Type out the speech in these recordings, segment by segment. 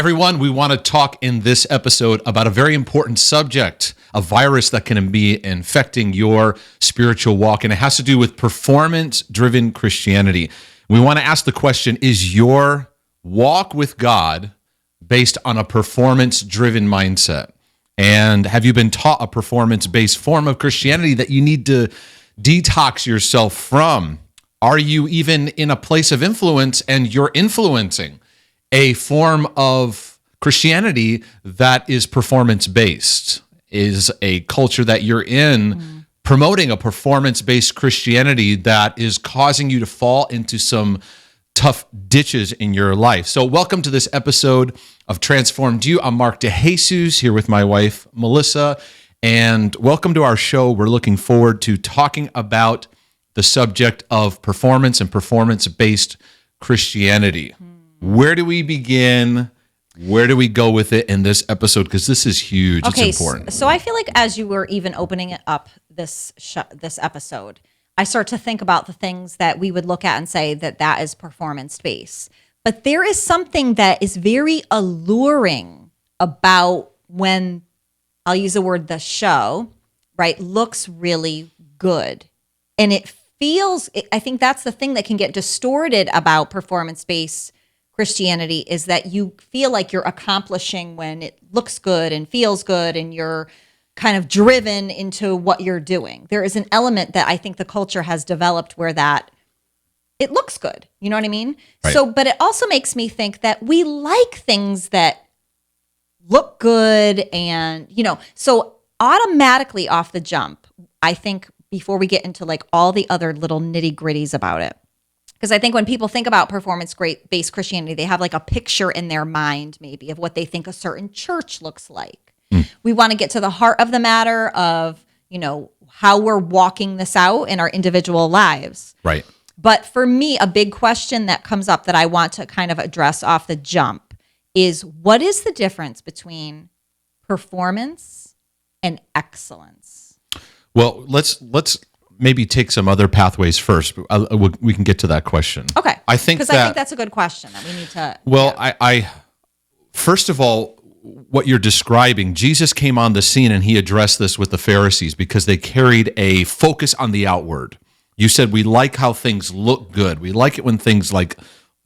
everyone. We want to talk in this episode about a very important subject, a virus that can be infecting your spiritual walk, and it has to do with performance-driven Christianity. We want to ask the question, is your walk with God based on a performance-driven mindset? And have you been taught a performance-based form of Christianity that you need to detox yourself from? Are you even in a place of influence and you're influencing a form of Christianity that is performance-based? Is a culture that you're in promoting a performance-based Christianity that is causing you to fall into some tough ditches in your life? So welcome to this episode of Transformed You. I'm Mark DeJesus here with my wife, Melissa, and welcome to our show. We're looking forward to talking about the subject of performance and performance-based Christianity. Where do we begin? Where do we go with it in this episode? Because this is huge. Okay, it's important. So I feel like as you were even opening it up this episode, I start to think about the things that we would look at and say that is performance-based. But there is something that is very alluring about when, I'll use the word the show, right, looks really good. And it feels, I think that's the thing that can get distorted about performance-based Christianity, is that you feel like you're accomplishing when it looks good and feels good and you're kind of driven into what you're doing. There is an element that I think the culture has developed where that it looks good. You know what I mean? Right. So, but it also makes me think that we like things that look good and, so automatically off the jump, I think before we get into like all the other little nitty gritties about it, because I think when people think about performance-based Christianity, they have like a picture in their mind maybe of what they think a certain church looks like. We want to get to the heart of the matter of, how we're walking this out in our individual lives. Right. But for me, a big question that comes up that I want to kind of address off the jump is, what is the difference between performance and excellence? Well, let's maybe take some other pathways first. We can get to that question. Okay. I think that's a good question that we need to. Well, I first of all, what you're describing, Jesus came on the scene and he addressed this with the Pharisees because they carried a focus on the outward. You said we like how things look good. We like it when things like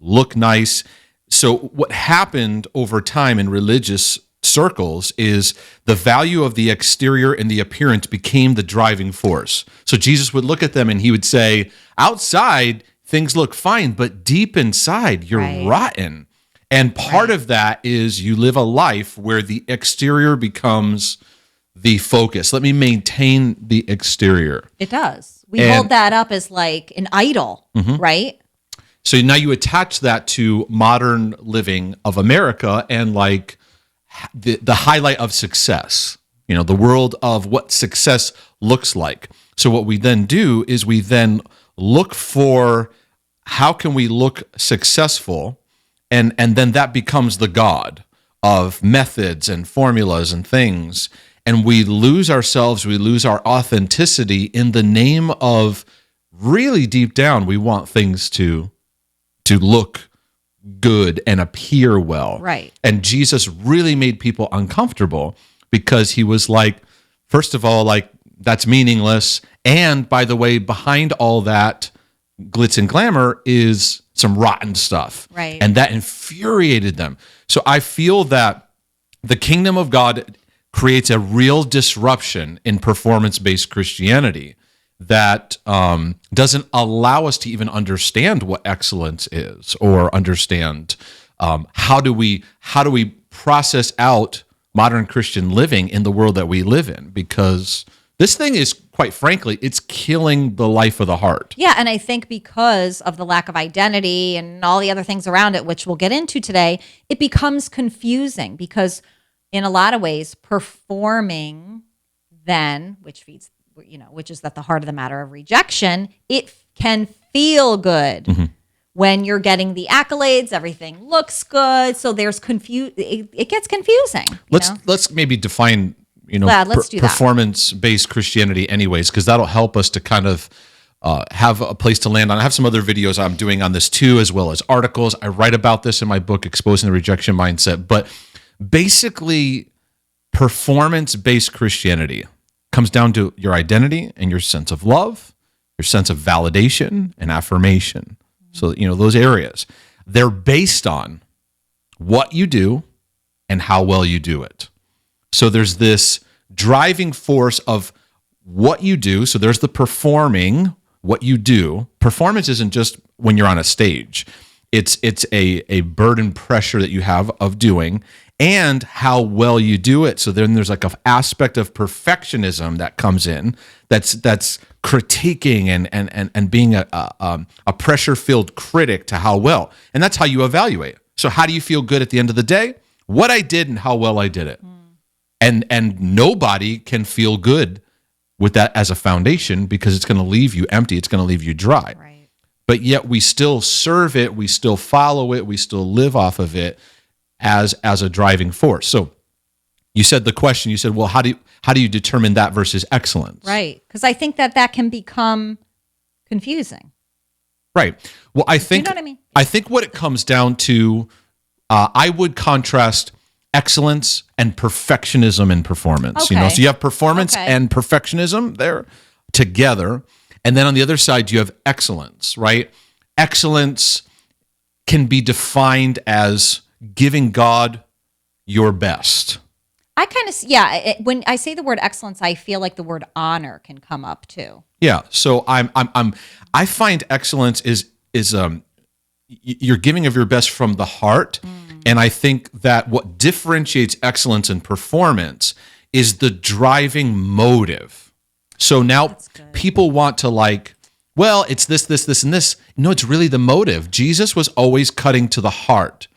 look nice. So what happened over time in religious circles is the value of the exterior and the appearance became the driving force. So Jesus would look at them and he would say, outside things look fine, but deep inside you're rotten. And part of that is you live a life where the exterior becomes the focus. Let me maintain the exterior. It does. We hold that up as like an idol, right? So now you attach that to modern living of America and like the highlight of success, the world of what success looks like. So what we then do is we then look for how can we look successful, and then that becomes the God of methods and formulas and things. And we lose ourselves, we lose our authenticity in the name of really deep down, we want things to look good and appear well. Right. And Jesus really made people uncomfortable because he was like, first of all, like, that's meaningless. And by the way, behind all that glitz and glamour is some rotten stuff. Right. And that infuriated them. So I feel that the kingdom of God creates a real disruption in performance-based Christianity that doesn't allow us to even understand what excellence is, or understand how do we process out modern Christian living in the world that we live in, because this thing is, quite frankly, it's killing the life of the heart. Yeah, and I think because of the lack of identity and all the other things around it, which we'll get into today, it becomes confusing because in a lot of ways, performing then, which is at the heart of the matter of rejection, it can feel good when you're getting the accolades, everything looks good. So there's it gets confusing. Let's maybe define, let's do that. Performance-based Christianity anyways, because that'll help us to kind of have a place to land on. I have some other videos I'm doing on this too, as well as articles. I write about this in my book, Exposing the Rejection Mindset. But basically, performance-based Christianity comes down to your identity and your sense of love, your sense of validation and affirmation. So, those areas, they're based on what you do and how well you do it. So there's this driving force of what you do. So there's the performing, what you do. Performance isn't just when you're on a stage. It's a burden pressure that you have of doing and how well you do it. So then there's like an aspect of perfectionism that comes in that's critiquing and being a pressure-filled critic to how well. And that's how you evaluate. So how do you feel good at the end of the day? What I did and how well I did it. And nobody can feel good with that as a foundation because it's going to leave you empty. It's going to leave you dry. Right. But yet we still serve it. We still follow it. We still live off of it as a driving force. So you said the question, you said, well, how do you determine that versus excellence? Right. Because I think that can become confusing. Right. Well, I think, you know what I mean? I think what it comes down to, I would contrast excellence and perfectionism in performance. Okay. So you have performance Okay. and perfectionism there together. And then on the other side, you have excellence, right? Excellence can be defined as giving God your best. I kind of, when I say the word excellence, I feel like the word honor can come up too. Yeah. So I find excellence is you're giving of your best from the heart. And I think that what differentiates excellence and performance is the driving motive. So now people want to it's this, and this. No, it's really the motive. Jesus was always cutting to the heart,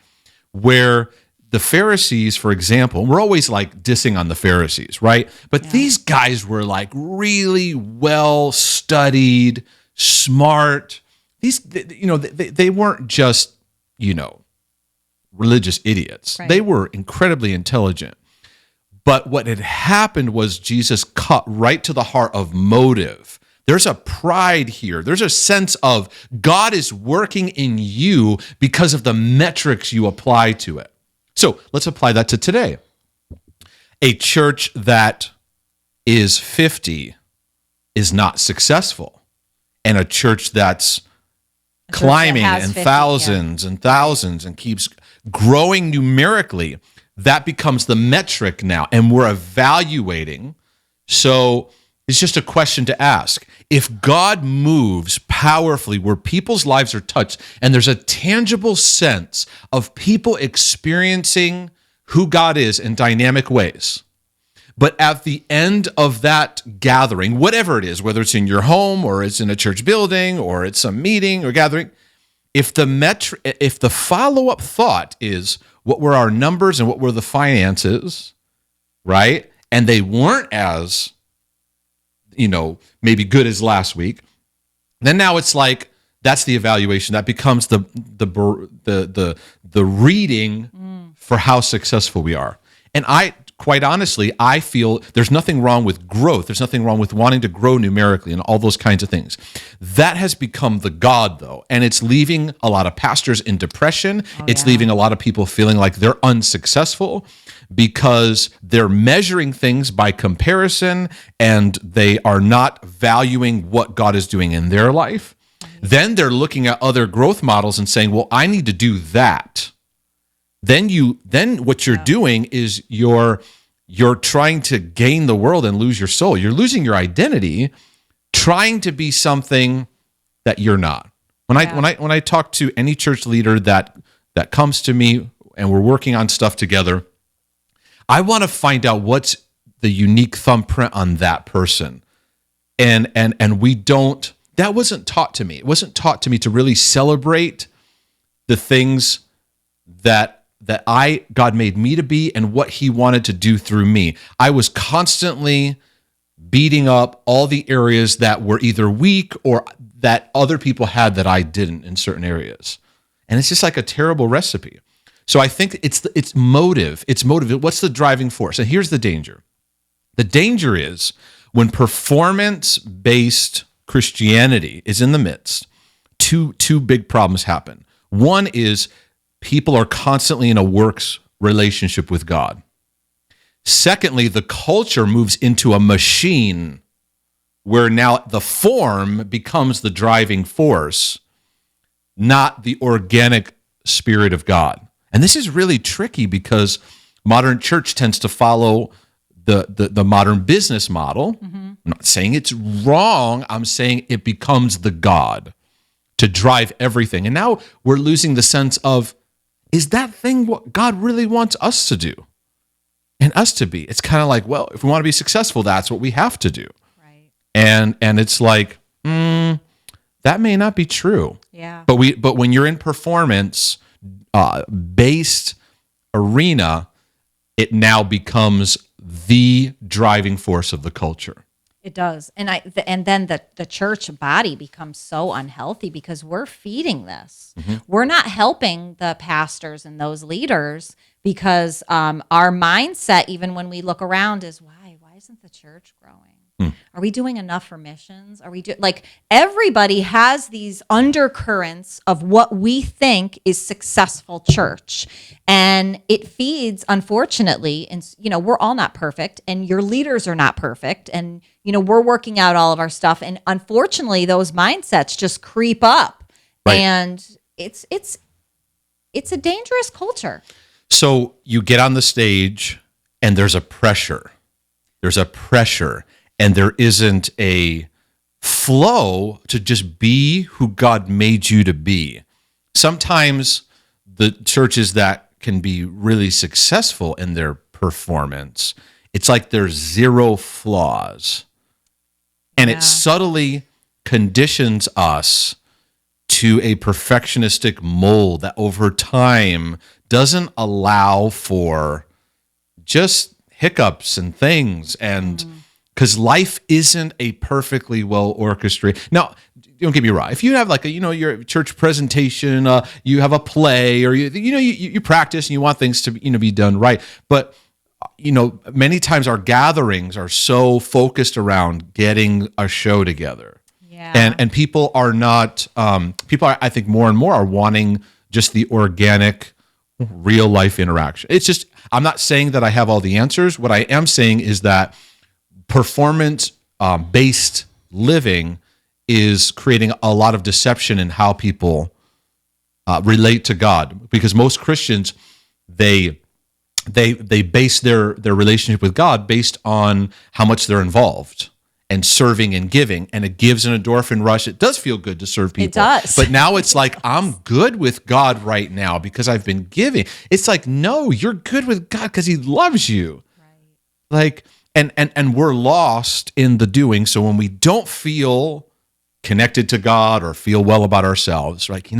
where the Pharisees, for example, we're always dissing on the Pharisees, right? But these guys were really well studied, smart. They weren't just, religious idiots. Right. They were incredibly intelligent. But what had happened was Jesus cut right to the heart of motive. There's a pride here. There's a sense of God is working in you because of the metrics you apply to it. So let's apply that to today. A church that is 50 is not successful. And a church that's climbing and 50, thousands and thousands and keeps growing numerically, that becomes the metric now. And we're evaluating. So it's just a question to ask. If God moves powerfully where people's lives are touched and there's a tangible sense of people experiencing who God is in dynamic ways, but at the end of that gathering, whatever it is, whether it's in your home or it's in a church building or it's a meeting or gathering, if the follow-up thought is what were our numbers and what were the finances, right? And they weren't as, maybe good as last week, then now it's that's the evaluation. That becomes the reading for how successful we are. And quite honestly, I feel there's nothing wrong with growth. There's nothing wrong with wanting to grow numerically and all those kinds of things. That has become the God, though, and it's leaving a lot of pastors in depression. It's leaving a lot of people feeling like they're unsuccessful because they're measuring things by comparison and they are not valuing what God is doing in their life. Then they're looking at other growth models and saying, well, I need to do that. Then what you're doing is you're trying to gain the world and lose your soul. You're losing your identity, trying to be something that you're not. When I talk to any church leader that comes to me and we're working on stuff together, I want to find out what's the unique thumbprint on that person. And we don't. That wasn't taught to me. It wasn't taught to me to really celebrate the things that God made me to be and what he wanted to do through me. I was constantly beating up all the areas that were either weak or that other people had that I didn't in certain areas. And it's just like a terrible recipe. So I think it's motive. It's motive. What's the driving force? And here's the danger. The danger is when performance-based Christianity is in the midst, two big problems happen. One is people are constantly in a works relationship with God. Secondly, the culture moves into a machine where now the form becomes the driving force, not the organic Spirit of God. And this is really tricky because modern church tends to follow the modern business model. I'm not saying it's wrong. I'm saying it becomes the God to drive everything. And now we're losing the sense of, is that thing what God really wants us to do and us to be? It's kind of like, well, if we want to be successful, that's what we have to do. Right. And it's like, that may not be true. Yeah. But when you're in performance based arena, it now becomes the driving force of the culture. It does. And then the church body becomes so unhealthy because we're feeding this. We're not helping the pastors and those leaders because our mindset, even when we look around, is why isn't the church growing? Are we doing enough for missions? Are we like everybody has these undercurrents of what we think is successful church, and it feeds, unfortunately, and we're all not perfect, and your leaders are not perfect, and we're working out all of our stuff, and unfortunately, those mindsets just creep up, right. And it's a dangerous culture. So you get on the stage, and there's a pressure. And there isn't a flow to just be who God made you to be. Sometimes the churches that can be really successful in their performance, it's like there's zero flaws. And it subtly conditions us to a perfectionistic mold that over time doesn't allow for just hiccups and things, and because life isn't a perfectly well orchestrated. Now, don't get me wrong. If you have like your church presentation, you have a play, or you practice and you want things to be done right, but many times our gatherings are so focused around getting a show together, and people are not. People are, I think, more and more are wanting just the organic, real life interaction. It's just, I'm not saying that I have all the answers. What I am saying is that performance based living is creating a lot of deception in how people relate to God, because most Christians they base their relationship with God based on how much they're involved and serving and giving, and it gives an endorphin rush. It does feel good to serve people. It does. But now it's like, I'm good with God right now because I've been giving. It's like, no, you're good with God because he loves you. Right. Like, and we're lost in the doing. So when we don't feel connected to God or feel well about ourselves, like,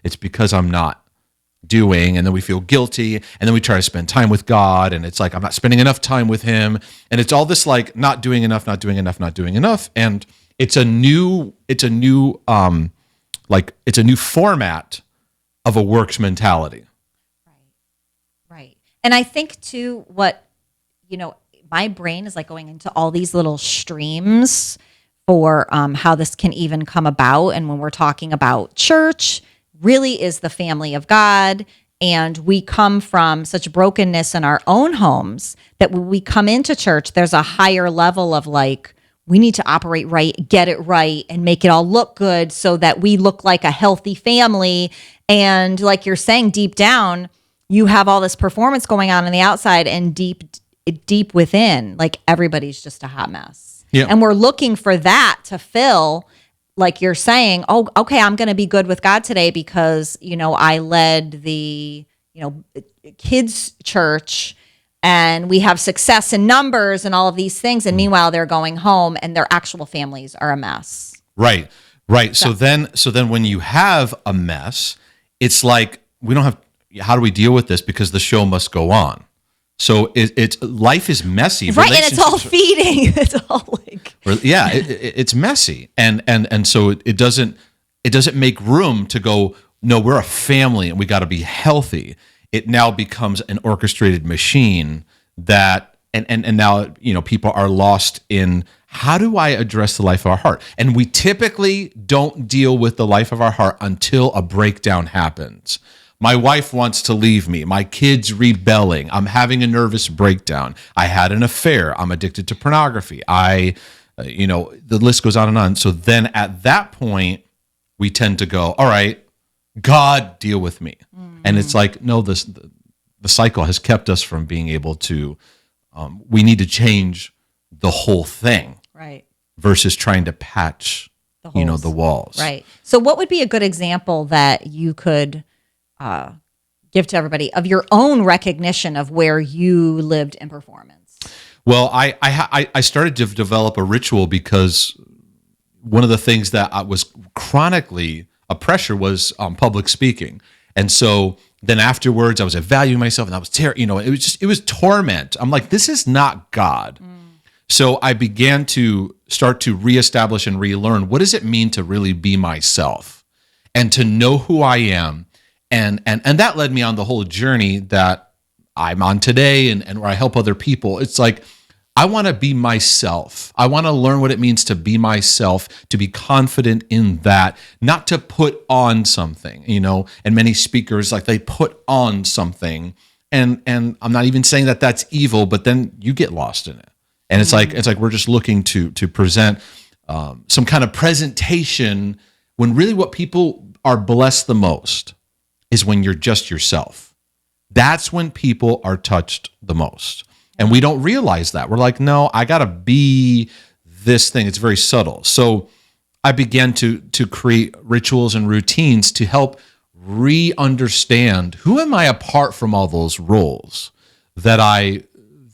it's because I'm not doing, and then we feel guilty, and then we try to spend time with God, and it's like, I'm not spending enough time with him, and it's all this like not doing enough, and it's a new format of a works mentality. Right. And I think too, what my brain is like going into all these little streams for how this can even come about, and when we're talking about church, really is the family of God, and we come from such brokenness in our own homes that when we come into church, there's a higher level of like, we need to operate right, get it right, and make it all look good so that we look like a healthy family. And like you're saying, deep down, you have all this performance going on the outside, and deep within, like everybody's just a hot mess. Yeah. And we're looking for that to fill. Like you're saying, oh, okay, I'm going to be good with God today because, I led the, kids church, and we have success in numbers and all of these things. And meanwhile, they're going home and their actual families are a mess. Right. So then when you have a mess, it's like, how do we deal with this? Because the show must go on. So it's life is messy, right? And it's all feeding. It's all like it's messy, and so it doesn't make room to go. No, we're a family, and we got to be healthy. It now becomes an orchestrated machine that, and now people are lost in how do I address the life of our heart? And we typically don't deal with the life of our heart until a breakdown happens. My wife wants to leave me. My kid's rebelling. I'm having a nervous breakdown. I had an affair. I'm addicted to pornography. The list goes on and on. So then at that point, we tend to go, all right, God, deal with me. And it's like, no, the cycle has kept us from being able to, we need to change the whole thing. Right. Versus trying to patch, the walls. Right. So what would be a good example that you could give to everybody of your own recognition of where you lived in performance? Well, I started to develop a ritual because one of the things that I was chronically a pressure was public speaking. And so then afterwards I was evaluating myself and I was it was torment. I'm like, this is not God. So I began to start to reestablish and relearn, what does it mean to really be myself and to know who I am? And that led me on the whole journey that I'm on today and where I help other people. It's like, I want to be myself. I want to learn what it means to be myself, to be confident in that, not to put on something, and many speakers, like, they put on something. And I'm not even saying that that's evil, but then you get lost in it. And it's like we're just looking to present some kind of presentation when really what people are blessed the most is when you're just yourself. That's when people are touched the most. And we don't realize that. We're like, no, I got to be this thing. It's very subtle. So I began to create rituals and routines to help re-understand who am I apart from all those roles that I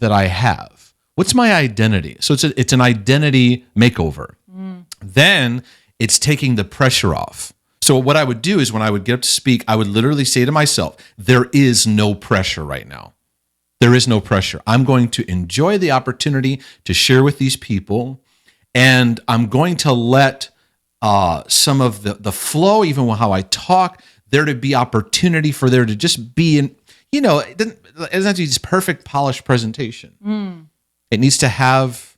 have. What's my identity? So it's an identity makeover. Then it's taking the pressure off. So what I would do is when I would get up to speak, I would literally say to myself, there is no pressure right now. There is no pressure. I'm going to enjoy the opportunity to share with these people, and I'm going to let some of the flow, even how I talk, there to be opportunity for there to just be in, it doesn't have to be this perfect polished presentation. It needs to have,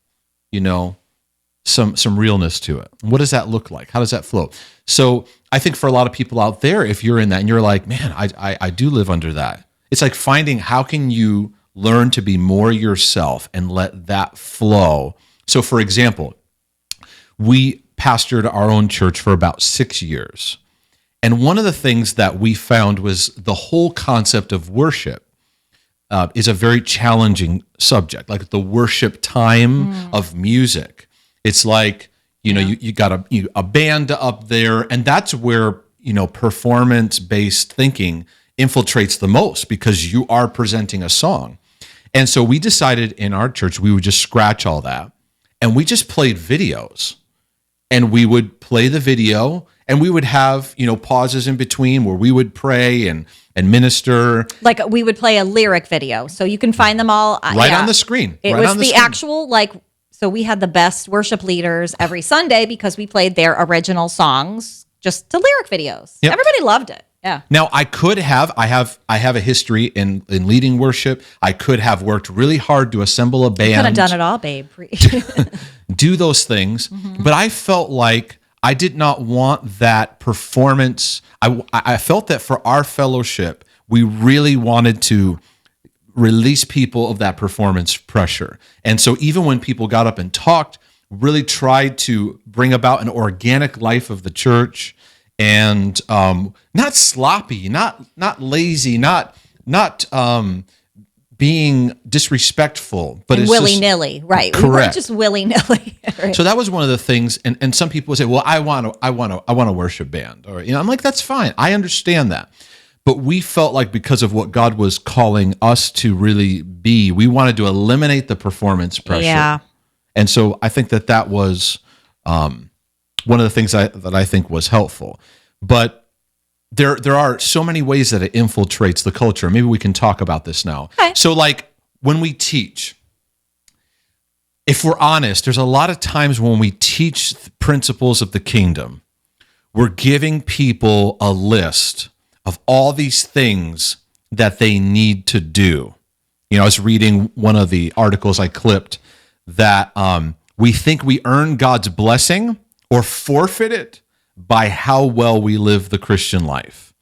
some realness to it. What does that look like? How does that flow? So I think for a lot of people out there, if you're in that and you're like, man, I do live under that. It's like finding how can you learn to be more yourself and let that flow. So for example, we pastored our own church for about 6 years. And one of the things that we found was the whole concept of worship is a very challenging subject, like the worship time of music. It's like, you got a band up there, and that's where, performance-based thinking infiltrates the most because you are presenting a song. And so we decided in our church, we would just scratch all that, and we just played videos. And we would play the video, and we would have, pauses in between where we would pray and minister. Like we would play a lyric video. So you can find them all. Right on the screen. It was the actual, so we had the best worship leaders every Sunday because we played their original songs just to lyric videos. Yep. Everybody loved it. Yeah. Now I have a history in leading worship. I could have worked really hard to assemble a band. You could have done it all, babe. Do those things. But I felt like I did not want that performance. I felt that for our fellowship, we really wanted to release people of that performance pressure. And so even when people got up and talked, really tried to bring about an organic life of the church, and not sloppy, not lazy, not being disrespectful, but it's willy-nilly, right? Correct. We weren't just willy-nilly. Right? So that was one of the things, and some people say, "Well, I want a worship band," or I'm like, "That's fine, I understand that." But we felt like because of what God was calling us to really be, we wanted to eliminate the performance pressure. Yeah. And so I think that was one of the things that I think was helpful. But there are so many ways that it infiltrates the culture. Maybe we can talk about this now. Okay. So like when we teach, if we're honest, there's a lot of times when we teach principles of the kingdom, we're giving people a list of all these things that they need to do. I was reading one of the articles I clipped that We think we earn God's blessing or forfeit it by how well we live the Christian life.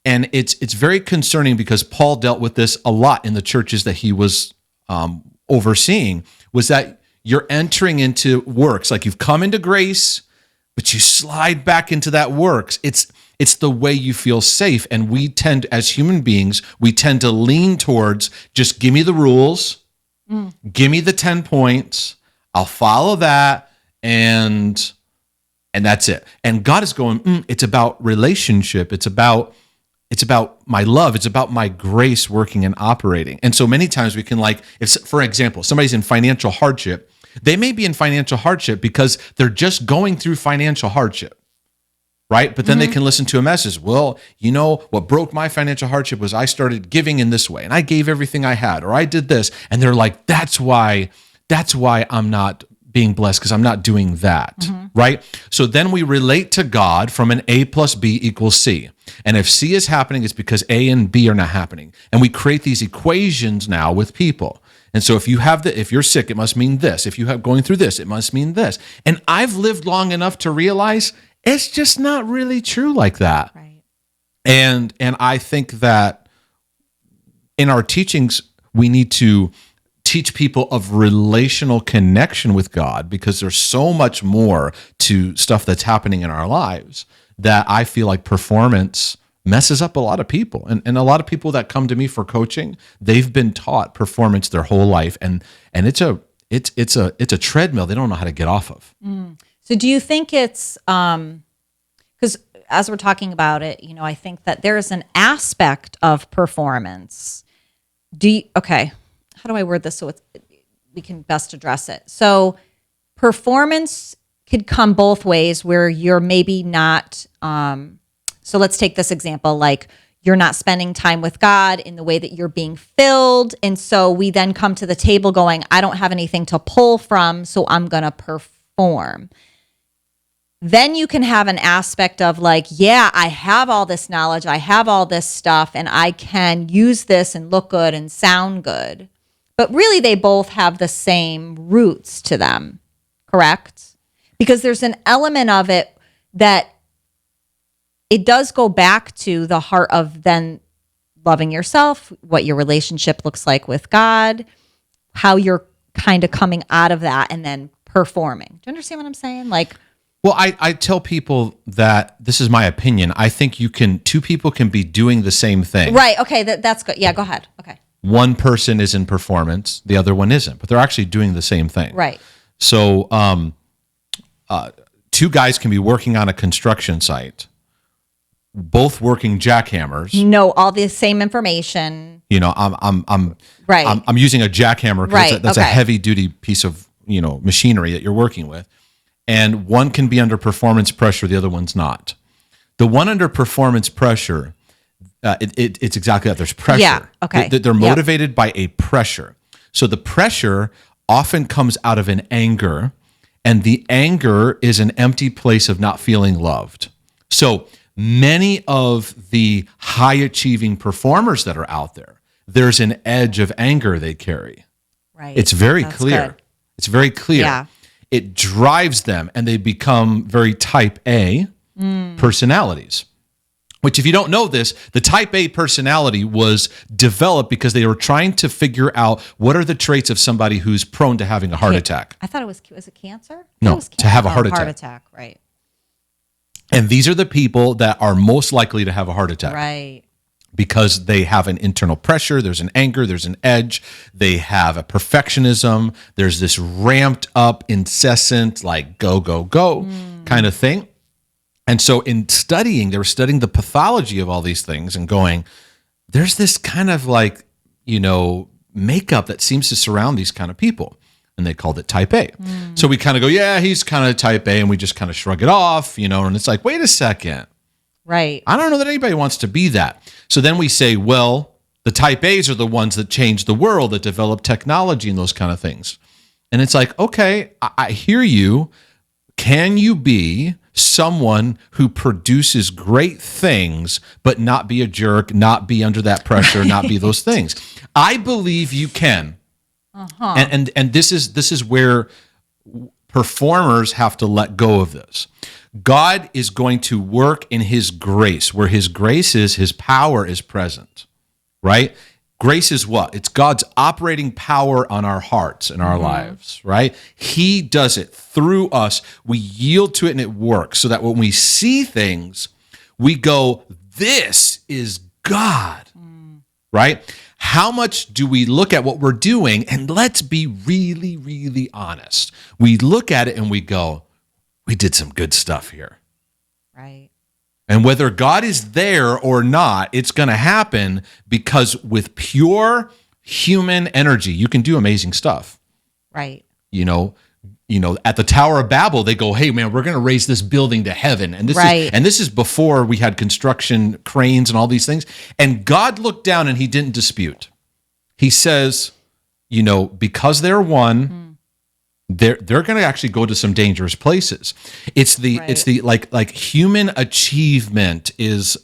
And it's very concerning because Paul dealt with this a lot in the churches that he was overseeing, was that you're entering into works. Like you've come into grace, but you slide back into that works. It's the way you feel safe. And we tend, as human beings, we tend to lean towards just give me the rules, give me the 10 points, I'll follow that, and that's it. And God is going, it's about relationship. It's about my love. It's about my grace working and operating. And so many times we can if, for example, somebody's in financial hardship, they may be in financial hardship because they're just going through financial hardship, right? But then they can listen to a message. Well, what broke my financial hardship was I started giving in this way and I gave everything I had, or I did this. And they're like, that's why I'm not being blessed, because I'm not doing that, right? So then we relate to God from an A plus B equals C. And if C is happening, it's because A and B are not happening. And we create these equations now with people. And so if you're sick, it must mean this. If you have going through this, it must mean this. And I've lived long enough to realize it's just not really true like that. Right. And I think that in our teachings, we need to teach people of relational connection with God, because there's so much more to stuff that's happening in our lives that I feel like performance messes up a lot of people. And a lot of people that come to me for coaching, they've been taught performance their whole life, and it's a treadmill they don't know how to get off of. So do you think it's because as we're talking about it, I think that there's an aspect of performance. How do I word this so we can best address it? So performance could come both ways, where you're maybe not, so let's take this example, like you're not spending time with God in the way that you're being filled. And so we then come to the table going, I don't have anything to pull from, so I'm going to perform. Then you can have an aspect of I have all this knowledge, I have all this stuff, and I can use this and look good and sound good. But really, they both have the same roots to them, correct? Because there's an element of it that it does go back to the heart of then loving yourself, what your relationship looks like with God, how you're kind of coming out of that and then performing. Do you understand what I'm saying? Well, I tell people that this is my opinion. I think two people can be doing the same thing. Right. Okay. That's good. Yeah, go ahead. Okay. One person is in performance, the other one isn't, but they're actually doing the same thing. Right. So two guys can be working on a construction site, both working jackhammers. No, all the same information. I'm right. I'm using a jackhammer because that's a Okay. heavy duty piece of machinery that you're working with, and one can be under performance pressure, the other one's not. The one under performance pressure, it's exactly that. There's pressure. Yeah. Okay. They're motivated by a pressure. So the pressure often comes out of an anger, and the anger is an empty place of not feeling loved. So many of the high achieving performers that are out there, there's an edge of anger they carry. Right. It's very That's clear. good. It's very clear. Yeah. It drives them, and they become very type A personalities. Which, if you don't know this, the type A personality was developed because they were trying to figure out what are the traits of somebody who's prone to having a heart attack. I thought was it cancer? No, it was to have a heart Heart attack. attack, right. And these are the people that are most likely to have a heart attack. Right. Because they have an internal pressure, there's an anger, there's an edge, they have a perfectionism, there's this ramped up, incessant, go, go, go kind of thing. And so in studying, they were studying the pathology of all these things and going, there's this kind of makeup that seems to surround these kind of people. And they called it type A. So we kind of go, yeah, he's kind of type A, and we just kind of shrug it off, and it's like, wait a second. Right. I don't know that anybody wants to be that. So then we say, well, the type A's are the ones that change the world, that develop technology and those kind of things. And it's like, okay, I hear you. Can you be someone who produces great things, but not be a jerk, not be under that pressure, not be those things? I believe you can. And this is where performers have to let go of this. God is going to work in his grace. Where his grace is, his power is present, right? Grace is what? It's God's operating power on our hearts and our lives, right? He does it through us. We yield to it and it works, so that when we see things, we go, this is God, right? How much do we look at what we're doing? And let's be really, really honest. We look at it and we go, we did some good stuff here. Right. And whether God is there or not, it's going to happen, because with pure human energy, you can do amazing stuff. Right. You know, at the Tower of Babel, they go, hey man, we're going to raise this building to heaven. And this is before we had construction cranes and all these things. And God looked down and he didn't dispute. He says, because they're one, they're going to actually go to some dangerous places. It's the like human achievement is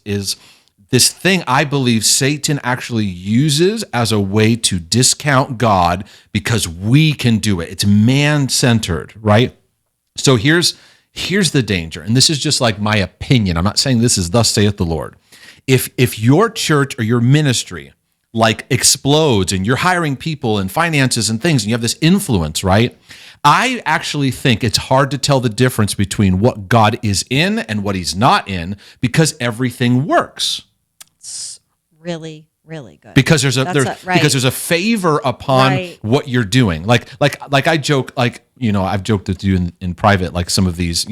this thing I believe Satan actually uses as a way to discount God, because we can do it. It's man-centered, right? So here's the danger, and this is just like my opinion. I'm not saying this is thus saith the Lord. If your church or your ministry like explodes and you're hiring people and finances and things and you have this influence, right? I actually think it's hard to tell the difference between what God is in and what he's not in, because everything works. It's really, really good. Because there's a favor upon what you're doing. Like I joke, I've joked with you in private, like some of these,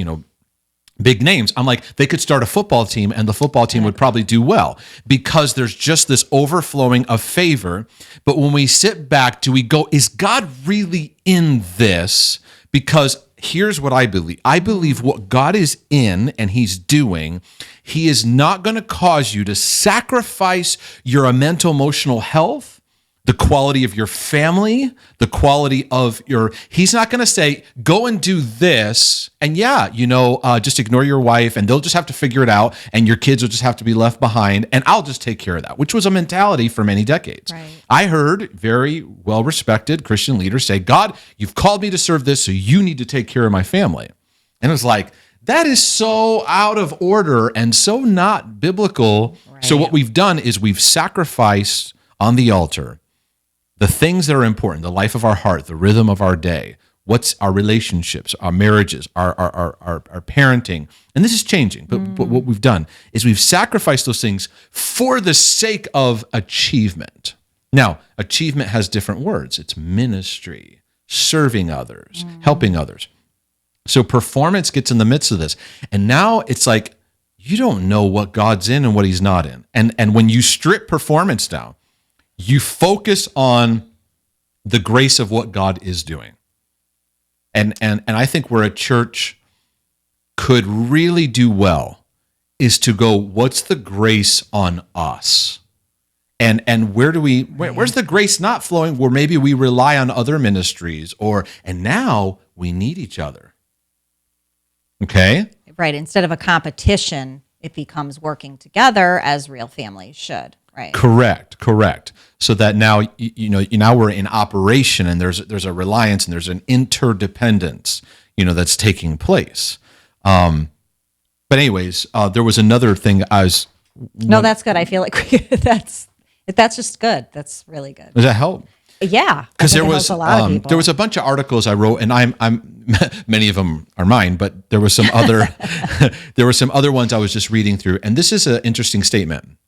big names. I'm like, they could start a football team and the football team would probably do well, because there's just this overflowing of favor. But when we sit back, do we go, is God really in this? Because here's what I believe. I believe what God is in and he's doing, he is not going to cause you to sacrifice your mental, emotional health, the quality of your family, the quality of he's not going to say, go and do this. And just ignore your wife and they'll just have to figure it out. And your kids will just have to be left behind. And I'll just take care of that, which was a mentality for many decades. Right. I heard very well-respected Christian leaders say, God, you've called me to serve this, so you need to take care of my family. And it was like, that is so out of order and so not biblical. Right. So what we've done is we've sacrificed on the altar the things that are important, the life of our heart, the rhythm of our day, what's our relationships, our marriages, our parenting. And this is changing, but what we've done is we've sacrificed those things for the sake of achievement. Now, achievement has different words. It's ministry, serving others, helping others. So performance gets in the midst of this. And now it's like, you don't know what God's in and what he's not in. And when you strip performance down, you focus on the grace of what God is doing. And I think where a church could really do well is to go, what's the grace on us? And where's the grace not flowing, where maybe we rely on other ministries and now we need each other. Okay? Right. Instead of a competition, it becomes working together as real families should. Right. Correct. So that now now we're in operation, and there's a reliance and there's an interdependence, that's taking place. But anyways, there was another thing that's good. I feel like that's just good. That's really good. Does that help? Yeah, because there was a bunch of articles I wrote, and I'm many of them are mine, but there was some other ones I was just reading through, and this is an interesting statement.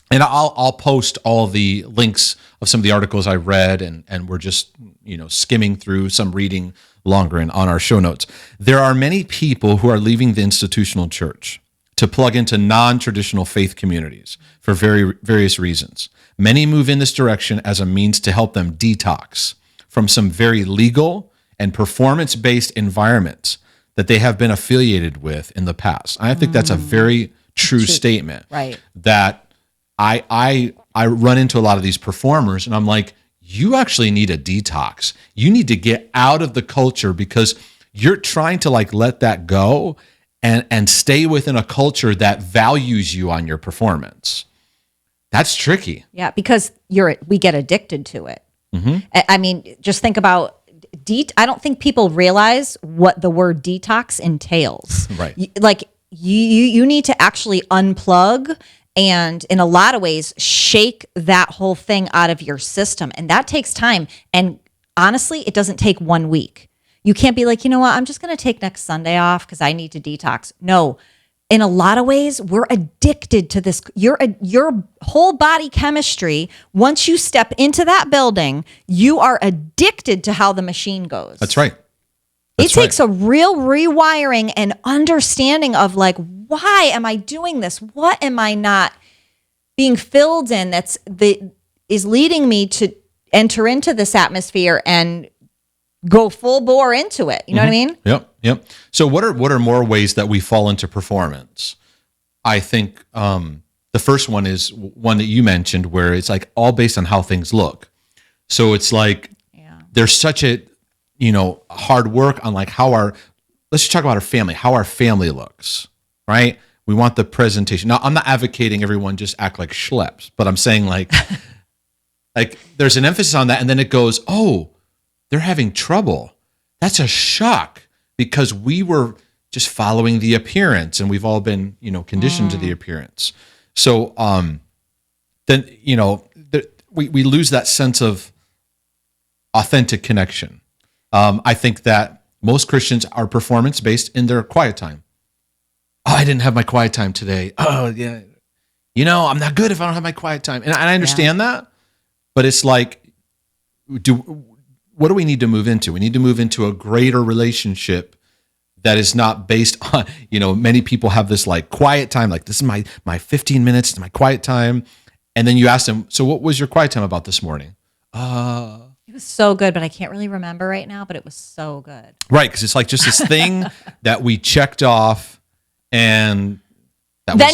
And I'll post all the links of some of the articles I read, and we're just skimming through some, reading longer, and on our show notes. There are many people who are leaving the institutional church to plug into non-traditional faith communities for various reasons. Many move in this direction as a means to help them detox from some very legal and performance-based environments that they have been affiliated with in the past. I think that's a very true statement. Right. That I run into a lot of these performers, and I'm like, you actually need a detox. You need to get out of the culture, because you're trying to let that go and stay within a culture that values you on your performance. That's tricky. Yeah, because we get addicted to it. Mm-hmm. I mean, just think about I don't think people realize what the word detox entails. Right. You need to actually unplug and in a lot of ways shake that whole thing out of your system. And that takes time. And honestly, it doesn't take 1 week. You can't be like, you know what, I'm just going to take next Sunday off because I need to detox. No, in a lot of ways, we're addicted to this. Your whole body chemistry, once you step into that building, you are addicted to how the machine goes. That's right. It takes a real rewiring and understanding of like, why am I doing this? What am I not being filled in that is leading me to enter into this atmosphere and go full bore into it. You know what I mean? Yep. So what are more ways that we fall into performance? I think the first one is one that you mentioned where it's like all based on how things look. So it's like there's such a hard work on like let's just talk about our family, how our family looks, right? We want the presentation. Now, I'm not advocating everyone just act like schleps, but I'm saying like there's an emphasis on that. And then it goes, oh, they're having trouble. That's a shock because we were just following the appearance and we've all been, conditioned to the appearance. So then, we lose that sense of authentic connection. I think that most Christians are performance-based in their quiet time. Oh, I didn't have my quiet time today. Oh, yeah. I'm not good if I don't have my quiet time. And I understand that, but it's like, what do we need to move into? We need to move into a greater relationship that is not based on, many people have this like quiet time, like this is my 15 minutes to my quiet time. And then you ask them, so what was your quiet time about this morning? It was so good, but I can't really remember right now, but it was so good. Right, because it's like just this thing that we checked off and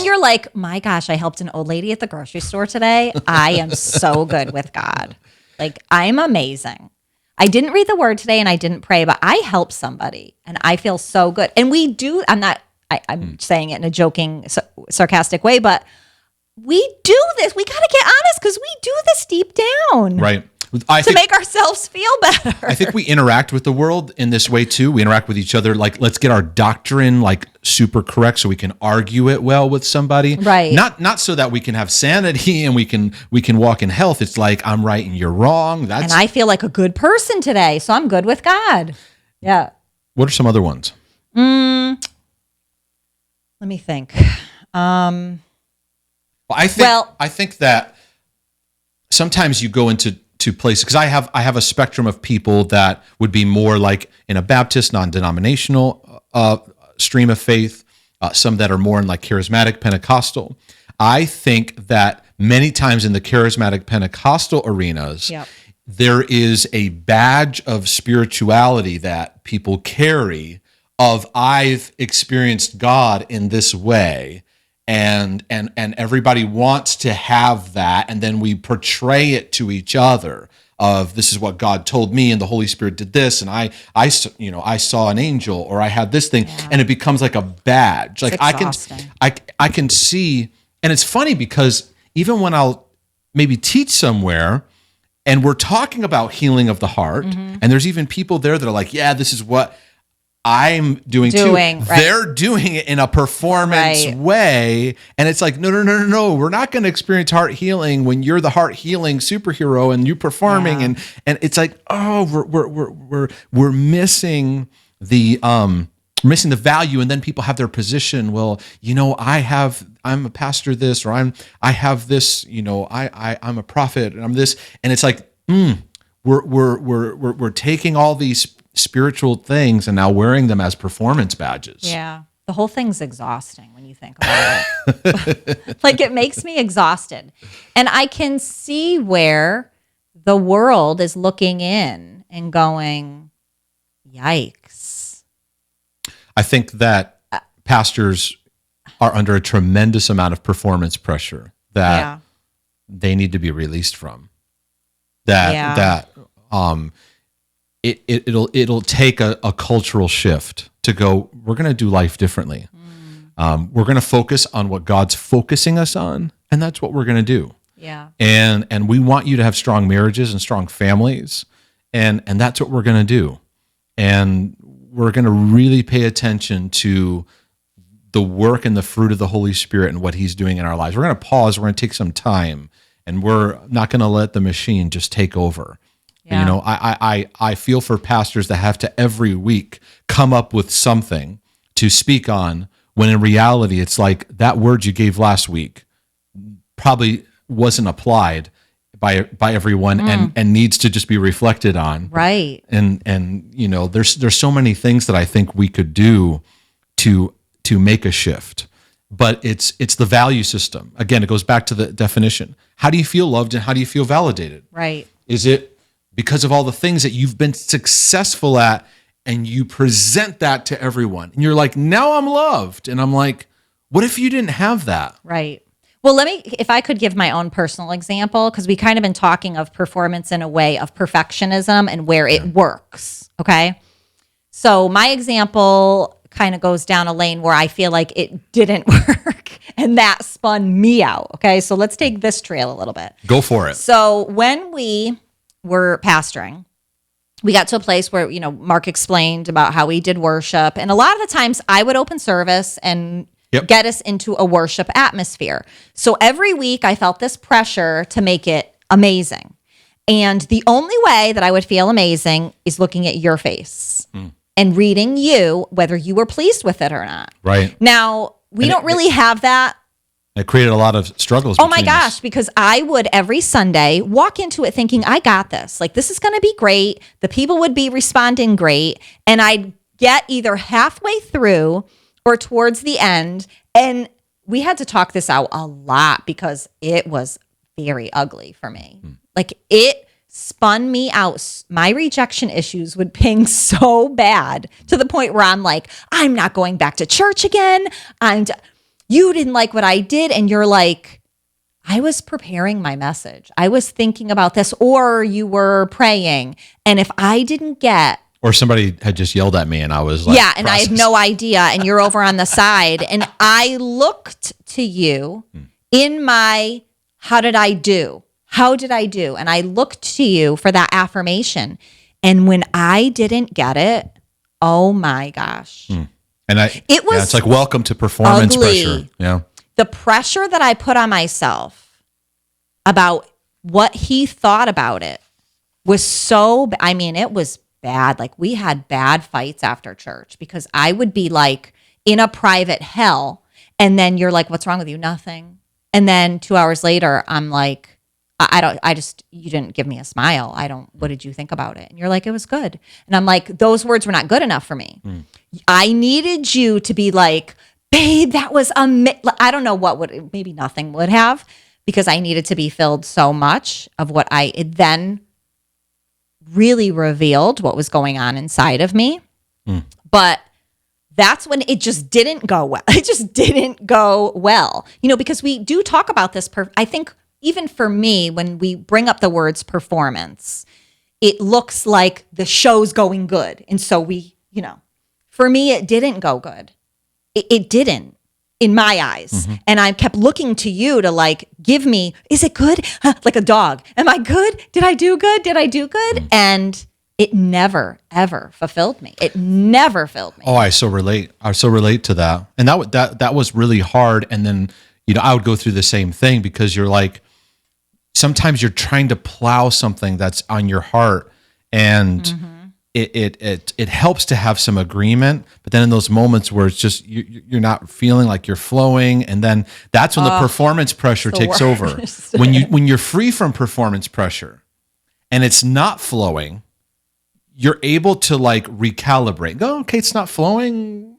you're like, my gosh, I helped an old lady at the grocery store today. I am so good with God. Like, I'm amazing. I didn't read the word today and I didn't pray, but I helped somebody and I feel so good. And we do, I'm saying it in a joking, sarcastic way, but we do this. We got to get honest because we do this deep down. Right. To make ourselves feel better. I think we interact with the world in this way too. We interact with each other like, let's get our doctrine like super correct so we can argue it well with somebody. Right. Not so that we can have sanity and we can walk in health. It's like I'm right and you're wrong. And I feel like a good person today, so I'm good with God. Yeah. What are some other ones? Let me think. I think that sometimes you go into places because I have a spectrum of people that would be more like in a Baptist non-denominational stream of faith, some that are more in like charismatic Pentecostal. I think that many times in the charismatic Pentecostal arenas, there is a badge of spirituality that people carry of I've experienced God in this way. And everybody wants to have that, and then we portray it to each other of this is what God told me, and the Holy Spirit did this, and I saw an angel, or I had this thing, and it becomes like a badge. Like I can see, and it's funny because even when I'll maybe teach somewhere, and we're talking about healing of the heart, and there's even people there that are like, yeah, this is what I'm doing too. Right. They're doing it in a performance way. And it's like, no. We're not going to experience heart healing when you're the heart healing superhero and you performing. And it's like, oh, we're missing the value. And then people have their position. Well, I'm a pastor this, or I have this, I'm a prophet and I'm this. And it's like, we're taking all these spiritual things and now wearing them as performance badges. Yeah. The whole thing's exhausting when you think about it. Like it makes me exhausted. And I can see where the world is looking in and going, yikes. I think that pastors are under a tremendous amount of performance pressure that they need to be released from. It'll take a cultural shift to go, we're going to do life differently. We're going to focus on what God's focusing us on, and that's what we're going to do. Yeah. And we want you to have strong marriages and strong families, and that's what we're going to do. and we're going to really pay attention to the work and the fruit of the Holy Spirit and what he's doing in our lives. We're going to pause. We're going to take some time, and we're not going to let the machine just take over. Yeah. You know, I feel for pastors that have to every week come up with something to speak on, when in reality, it's like that word you gave last week probably wasn't applied by everyone and needs to just be reflected on. Right. And you know, there's so many things that I think we could do to make a shift. But it's the value system. Again, it goes back to the definition. How do you feel loved and how do you feel validated? Right. Is it because of all the things that you've been successful at and you present that to everyone? And you're like, now I'm loved. And I'm like, what if you didn't have that? Right. Well, if I could give my own personal example, because we kind of been talking of performance in a way of perfectionism and where it works. Okay. So my example kind of goes down a lane where I feel like it didn't work and that spun me out. Okay. So let's take this trail a little bit. Go for it. So when we were pastoring, we got to a place where, you know, Mark explained about how we did worship. And a lot of the times I would open service and get us into a worship atmosphere. So every week I felt this pressure to make it amazing. And the only way that I would feel amazing is looking at your face and reading you, whether you were pleased with it or not. Right. Now, we don't really have that. It created a lot of struggles. Oh my gosh, because I would every Sunday walk into it thinking, I got this. Like, this is going to be great. The people would be responding great. And I'd get either halfway through or towards the end. And we had to talk this out a lot because it was very ugly for me. Like, it spun me out. My rejection issues would ping so bad to the point where I'm like, I'm not going back to church again. You didn't like what I did. And you're like, I was preparing my message. I was thinking about this, or you were praying. And if I didn't get, or somebody had just yelled at me and I was like, yeah, and I had no idea. And you're over on the side. And I looked to you in my, how did I do? How did I do? And I looked to you for that affirmation. And when I didn't get it, oh my gosh. And it's like, welcome to performance ugly. pressure. Yeah. The pressure that I put on myself about what he thought about it was so, I mean, it was bad. Like, we had bad fights after church because I would be like in a private hell. And then you're like, what's wrong with you? Nothing. And then 2 hours later, I'm like, you didn't give me a smile. What did you think about it? And you're like, it was good. And I'm like, those words were not good enough for me. I needed you to be like, babe, that was I don't know maybe nothing would have, because I needed to be filled so much of what it then really revealed what was going on inside of me. But that's when it just didn't go well. It just didn't go well, you know, because we do talk about this. I think even for me, when we bring up the words performance, it looks like the show's going good. And so for me, it didn't go good. It didn't in my eyes. And I kept looking to you to like, give me, is it good? Like a dog. Am I good? Did I do good? Did I do good? And it never, ever fulfilled me. It never filled me. Oh, I so relate to that. And that was really hard. And then, you know, I would go through the same thing because you're like, sometimes you're trying to plow something that's on your heart, and it helps to have some agreement. But then in those moments where it's just you're not feeling like you're flowing, and then that's when the performance pressure takes over. When you're free from performance pressure and it's not flowing, you're able to like recalibrate. Go, okay, it's not flowing.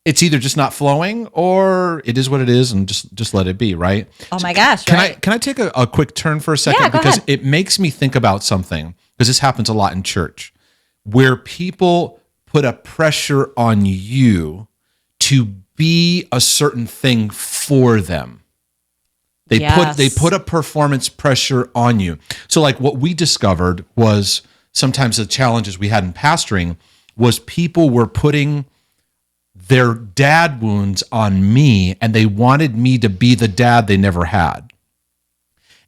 It's either just not flowing or it is what it is, and just let it be, right? Oh my gosh. Can I take a quick turn for a second? Yeah, go because ahead. it makes me think about something, because this happens a lot in church, where people put a pressure on you to be a certain thing for them. They put a performance pressure on you. So like what we discovered was sometimes the challenges we had in pastoring was people were putting their dad wounds on me, and they wanted me to be the dad they never had.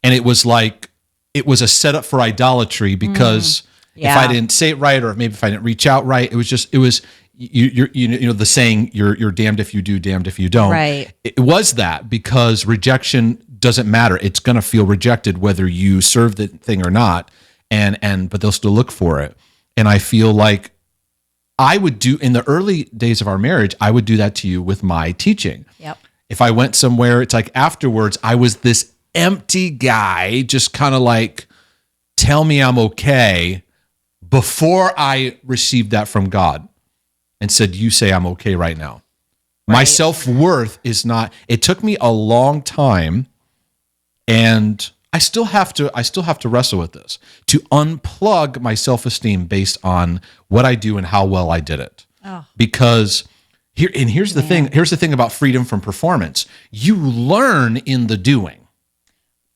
And it was like, it was a setup for idolatry because If I didn't say it right, or maybe if I didn't reach out right, it was the saying, you're damned if you do, damned if you don't. Right. It was that, because rejection doesn't matter. It's going to feel rejected whether you serve the thing or not, but they'll still look for it. And I feel like I would do, in the early days of our marriage, I would do that to you with my teaching. Yep. If I went somewhere, it's like afterwards, I was this empty guy, just kind of like, tell me I'm okay, before I received that from God and said, you say I'm okay right now. Right. My self-worth is not, it took me a long time, and I still have to wrestle with this, to unplug my self-esteem based on what I do and how well I did it. Oh. Because here's the thing about freedom from performance. You learn in the doing.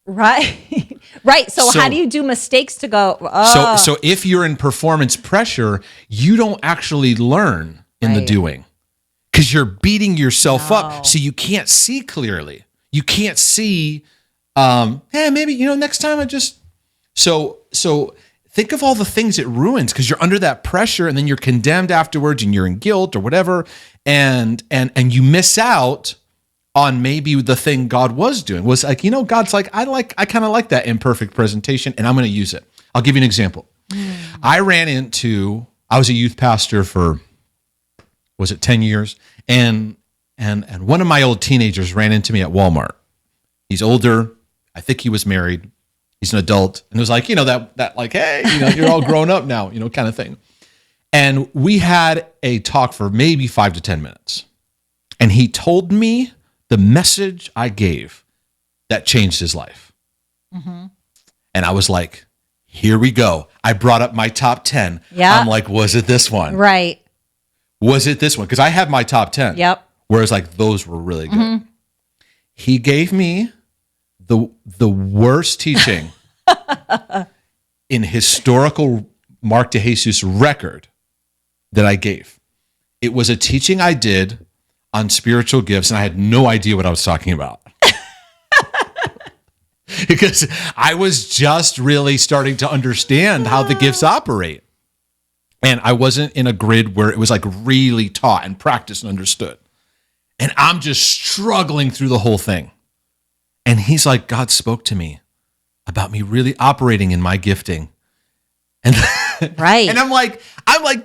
Right. Right. So how do you do mistakes to go, oh. So if you're in performance pressure, you don't actually learn in the doing, because you're beating yourself up. So you can't see clearly. You can't see, maybe, next time I just, so think of all the things it ruins, because you're under that pressure, and then you're condemned afterwards, and you're in guilt or whatever. And you miss out on maybe the thing God was doing. Was like, God's like, I kind of like that imperfect presentation, and I'm going to use it. I'll give you an example. I was a youth pastor for, was it 10 years? And one of my old teenagers ran into me at Walmart. He's older. I think he was married. He's an adult. And it was like, that like, hey, you're all grown up now, kind of thing. And we had a talk for maybe 5 to 10 minutes. And he told me the message I gave that changed his life. Mm-hmm. And I was like, here we go. I brought up my top 10. Yeah. I'm like, was it this one? Right. Was it this one? Because I have my top 10. Yep. Whereas like those were really good. Mm-hmm. He gave me the worst teaching in historical Mark DeJesus record that I gave. It was a teaching I did on spiritual gifts, and I had no idea what I was talking about. Because I was just really starting to understand how the gifts operate. And I wasn't in a grid where it was like really taught and practiced and understood. And I'm just struggling through the whole thing. And he's like, God spoke to me about me really operating in my gifting. And right. And I'm like,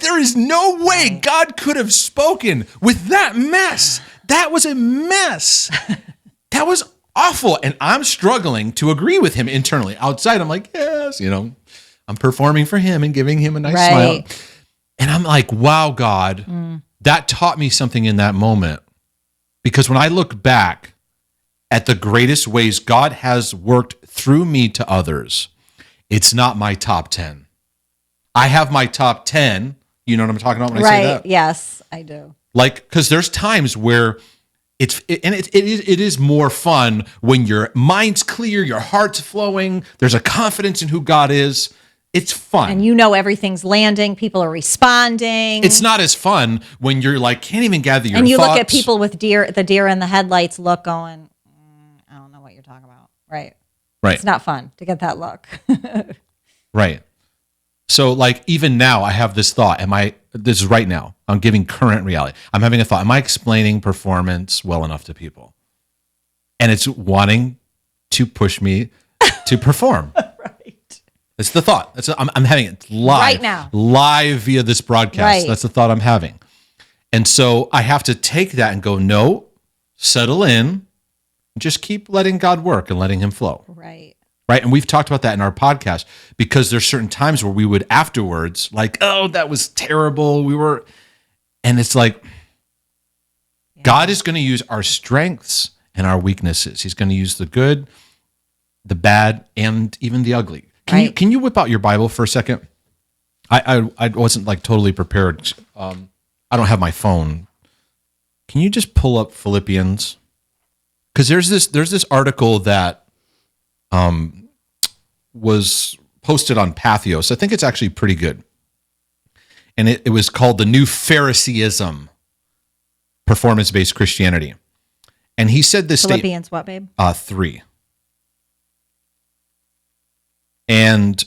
there is no way God could have spoken with that mess. That was a mess. That was awful. And I'm struggling to agree with him internally. Outside, I'm like, yes, I'm performing for him and giving him a nice smile. And I'm like, wow, God, that taught me something in that moment. Because when I look back at the greatest ways God has worked through me to others, it's not my top 10. I have my top 10. You know what I'm talking about when I say that? Right. Yes, I do. Like, because there's times where it is more fun when your mind's clear, your heart's flowing, there's a confidence in who God is. It's fun. And everything's landing, people are responding. It's not as fun when you're like, can't even gather your thoughts. And you look at people with the deer in the headlights look going, I don't know what you're talking about. Right. It's not fun to get that look. Right. So like even now I have this thought, this is right now, I'm giving current reality. I'm having a thought, am I explaining performance well enough to people? And it's wanting to push me to perform. Right. It's the thought. I'm having it live. Right now. Live via this broadcast. Right. That's the thought I'm having. And so I have to take that and go, no, settle in, just keep letting God work and letting him flow. Right. Right. And we've talked about that in our podcast, because there's certain times where we would afterwards like, oh, that was terrible. And it's like, God is going to use our strengths and our weaknesses. He's going to use the good, the bad, and even the ugly. Can you whip out your Bible for a second? I wasn't like totally prepared. I don't have my phone. Can you just pull up Philippians? Because there's this article that was posted on Pathos. I think it's actually pretty good. And it was called The New Phariseeism, Performance-Based Christianity. And he said this Philippians what, babe? 3. And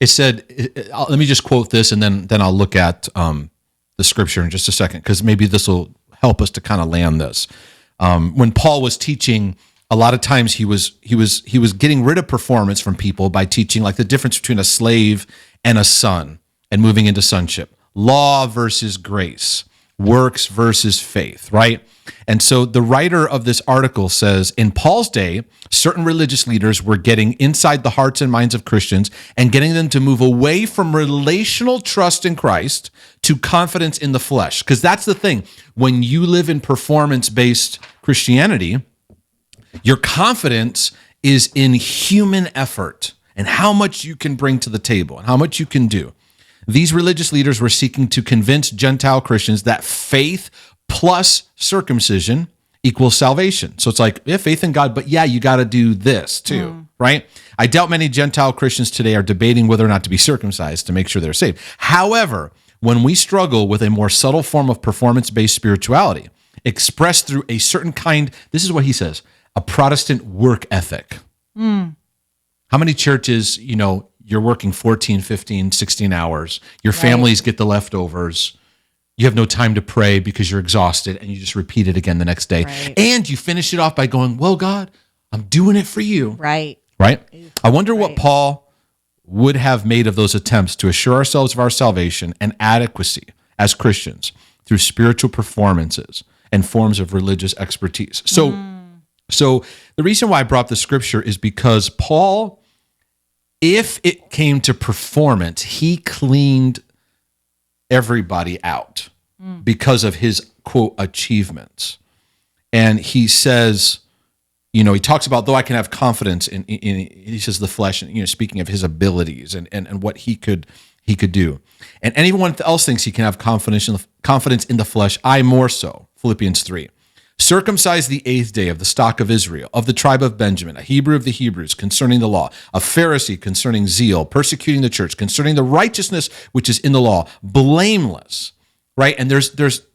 It said, let me just quote this, and then I'll look at the scripture in just a second, because maybe this will help us to kind of land this. When Paul was teaching, a lot of times he was getting rid of performance from people by teaching like the difference between a slave and a son, and moving into sonship, law versus grace, works versus faith, right? And so the writer of this article says, in Paul's day, certain religious leaders were getting inside the hearts and minds of Christians and getting them to move away from relational trust in Christ to confidence in the flesh. Because that's the thing. When you live in performance-based Christianity, your confidence is in human effort and how much you can bring to the table and how much you can do. These religious leaders were seeking to convince Gentile Christians that faith plus circumcision equals salvation. So it's like, yeah, faith in God, but yeah, you got to do this too, right? I doubt many Gentile Christians today are debating whether or not to be circumcised to make sure they're saved. However, when we struggle with a more subtle form of performance-based spirituality, expressed through a certain kind, this is what he says, a Protestant work ethic. How many churches, you're working 14, 15, 16 hours, your families get the leftovers, you have no time to pray because you're exhausted, and you just repeat it again the next day. Right. And you finish it off by going, well, God, I'm doing it for you. Right. I wonder what Paul would have made of those attempts to assure ourselves of our salvation and adequacy as Christians through spiritual performances and forms of religious expertise. So the reason why I brought up the scripture is because Paul, if it came to performance, he cleaned everybody out because of his, quote, achievements. And he says, he talks about, though I can have confidence in he says the flesh, and speaking of his abilities and what he could do. And anyone else thinks he can have confidence in the flesh, I more so. Philippians 3. Circumcised the 8th day of the stock of Israel, of the tribe of Benjamin, a Hebrew of the Hebrews, concerning the law, a Pharisee concerning zeal, persecuting the church, concerning the righteousness which is in the law, blameless, right? And there's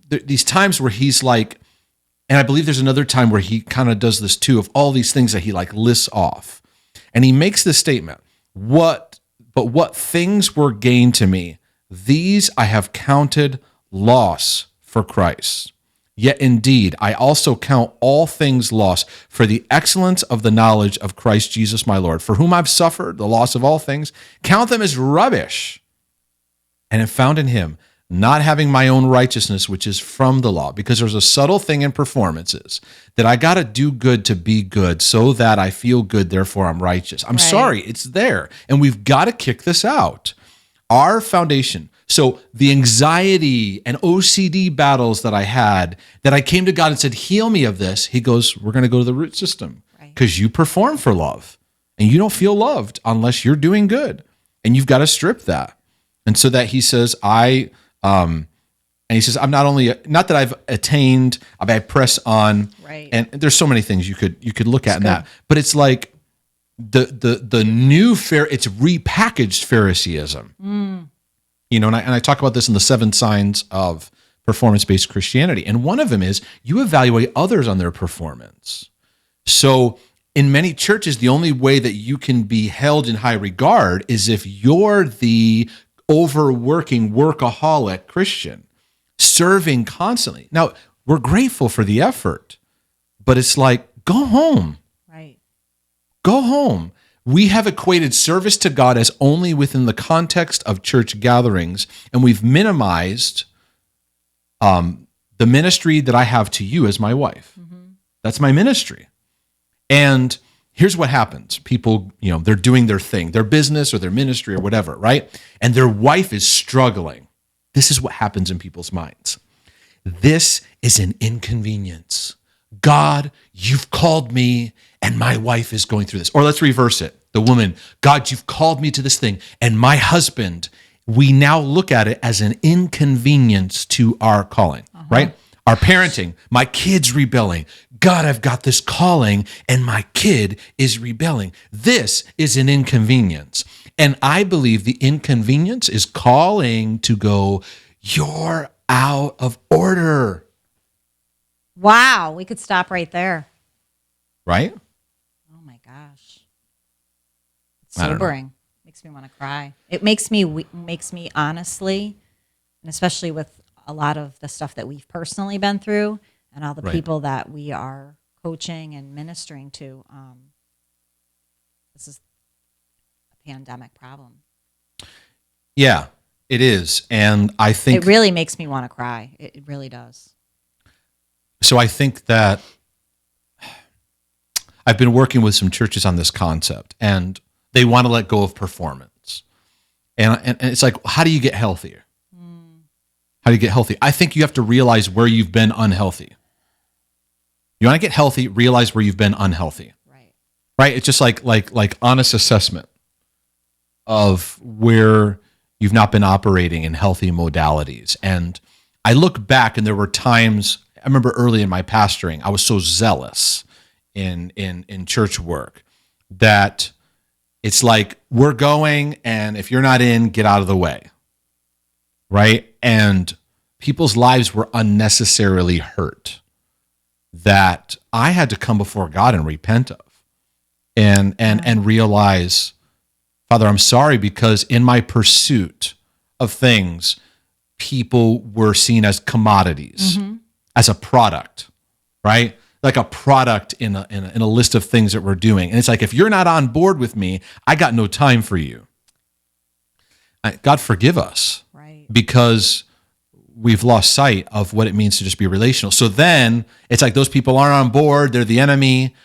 these times where he's like, and I believe there's another time where he kind of does this too, of all these things that he like lists off. And he makes this statement, but what things were gained to me, these I have counted loss for Christ. Yet indeed, I also count all things loss for the excellence of the knowledge of Christ Jesus my Lord, for whom I've suffered the loss of all things, count them as rubbish, and have found in him, not having my own righteousness, which is from the law, because there's a subtle thing in performances that I got to do good to be good so that I feel good, therefore I'm righteous. I'm sorry, it's there, and we've got to kick this out. Our foundation. So the anxiety and OCD battles that I had, that I came to God and said, heal me of this. He goes, we're going to go to the root system because you perform for love and you don't feel loved unless you're doing good, and you've got to strip that. And so that he says, I'm not that I've attained, I press on. Right. And there's so many things you could look at in that, but it's like the new it's repackaged Phariseeism. And I talk about this in the 7 signs of performance-based Christianity. And one of them is you evaluate others on their performance. So in many churches, the only way that you can be held in high regard is if you're the overworking workaholic Christian, serving constantly. Now, we're grateful for the effort, but it's like, go home. Right. Go home. We have equated service to God as only within the context of church gatherings, and we've minimized the ministry that I have to you as my wife. That's my ministry. And here's what happens. People, they're doing their thing, their business or their ministry or whatever, right? And their wife is struggling. This is what happens in people's minds. This is an inconvenience. God, you've called me and my wife is going through this. Or let's reverse it. The woman, God, you've called me to this thing and my husband, we now look at it as an inconvenience to our calling, right? Our parenting, my kid's rebelling. God, I've got this calling and my kid is rebelling. This is an inconvenience. And I believe the inconvenience is calling to go, you're out of order. Wow, we could stop right there. Right? Oh my gosh. It's sobering. Makes me want to cry. It makes me honestly, and especially with a lot of the stuff that we've personally been through and all the people that we are coaching and ministering to. This is a pandemic problem. Yeah, it is. And I think it really makes me want to cry. It really does. So I think that I've been working with some churches on this concept, and they want to let go of performance. And it's like, how do you get healthier? How do you get healthy? I think you have to realize where you've been unhealthy. You want to get healthy, realize where you've been unhealthy. Right? It's just like honest assessment of where you've not been operating in healthy modalities. And I look back, and there were times, I remember early in my pastoring, I was so zealous in church work that it's like, we're going, and if you're not in, get out of the way. Right? And people's lives were unnecessarily hurt that I had to come before God and repent of. And realize, Father, I'm sorry, because in my pursuit of things, people were seen as commodities, as a product, right? Like a product in a list of things that we're doing. And it's like, if you're not on board with me, I got no time for you. God forgive us, right? Because we've lost sight of what it means to just be relational. So then it's like those people aren't on board, they're the enemy.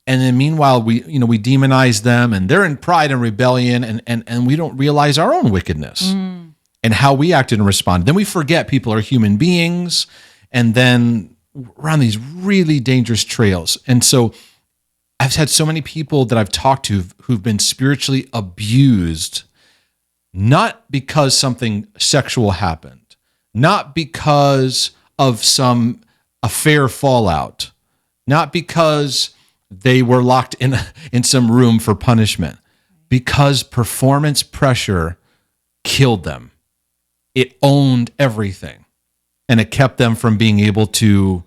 And then meanwhile, we demonize them, and they're in pride and rebellion, and we don't realize our own wickedness and how we acted and responded. Then we forget people are human beings, and then we're on these really dangerous trails. And so I've had so many people that I've talked to who've been spiritually abused, not because something sexual happened, not because of some affair fallout, not because they were locked in some room for punishment, because performance pressure killed them. It owned everything, and it kept them from being able to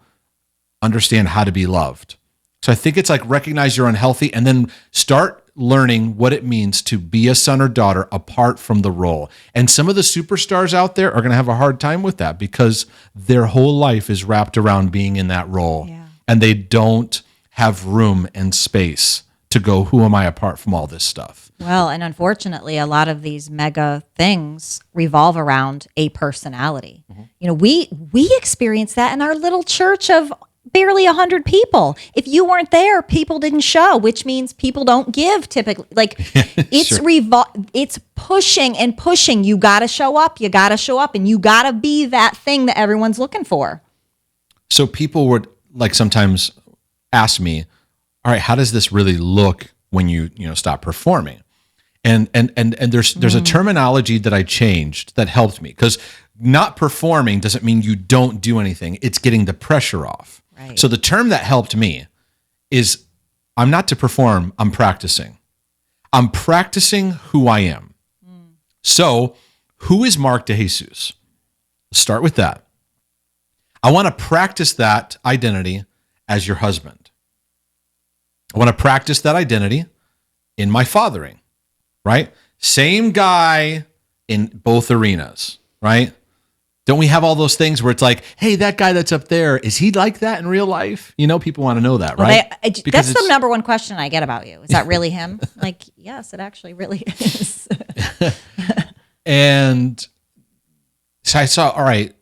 understand how to be loved. So I think it's like, recognize you're unhealthy, and then start learning what it means to be a son or daughter apart from the role. And some of the superstars out there are going to have a hard time with that, because their whole life is wrapped around being in that role, and they don't have room and space to go, who am I apart from all this stuff? Well, and unfortunately, a lot of these mega things revolve around a personality. We experienced that in our little church of barely 100 people. If you weren't there, people didn't show, which means people don't give typically. Like it's pushing and pushing. You got to show up, and you got to be that thing that everyone's looking for. So people would like sometimes ask me, all right, how does this really look when you stop performing? And there's a terminology that I changed that helped me, because not performing doesn't mean you don't do anything. It's getting the pressure off. Right. So the term that helped me is, I'm not to perform, I'm practicing. I'm practicing who I am. So who is Mark DeJesus? Let's start with that. I want to practice that identity as your husband. I want to practice that identity in my fathering, right? Same guy in both arenas, right? Don't we have all those things where it's like, hey, that guy that's up there, is he like that in real life? People want to know that, right? That's the number one question I get about you. Is that really him? Like, yes, it actually really is. And so I saw, all right,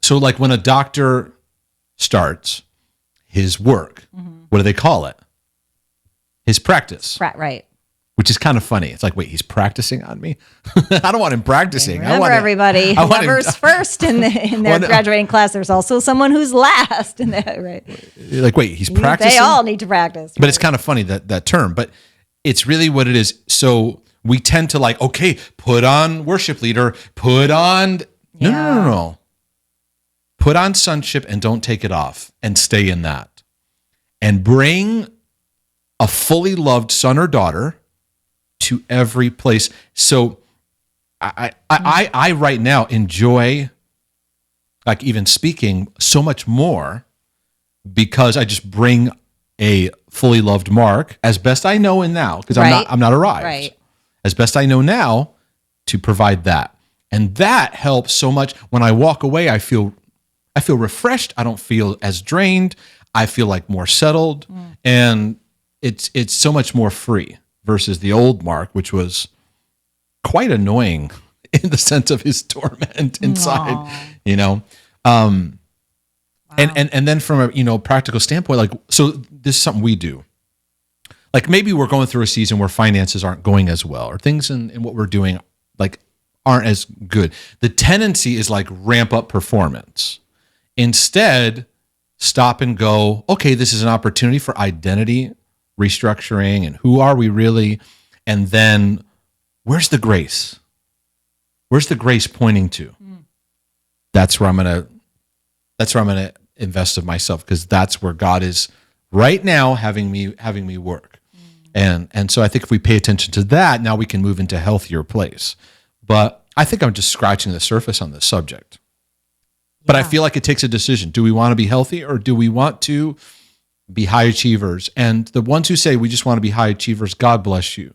so like when a doctor starts his work, what do they call it? His practice. Right. Which is kind of funny. It's like, wait, he's practicing on me? I don't want him practicing. Remember, everybody, whoever's first in their graduating class, there's also someone who's last in that, right? Like, wait, he's practicing? They all need to practice. Right? But it's kind of funny, that term. But it's really what it is. So we tend to like, okay, put on worship leader, put on... No. Put on sonship and don't take it off, and stay in that. And bring a fully loved son or daughter to every place. So I right now enjoy, like, even speaking so much more, because I just bring a fully loved Mark as best I know and now, because I'm not arrived. Right. as best I know now, to provide that. And that helps so much. When I walk away, I feel refreshed. I don't feel as drained. I feel like more settled. And it's so much more free versus the old Mark, which was quite annoying in the sense of his torment inside, Wow. And then from a practical standpoint, like, so this is something we do. Like maybe we're going through a season where finances aren't going as well, or things in what we're doing like aren't as good. The tendency is like ramp up performance. Instead, stop and go, okay, this is an opportunity for identity restructuring, and who are we really? And then where's the grace? Where's the grace pointing to? That's where I'm gonna invest of myself, because that's where God is right now having me work. And so I think if we pay attention to that, now we can move into a healthier place. But I think I'm just scratching the surface on this subject. But I feel like it takes a decision. Do we want to be healthy, or do we want to be high achievers? And the ones who say we just want to be high achievers, God bless you.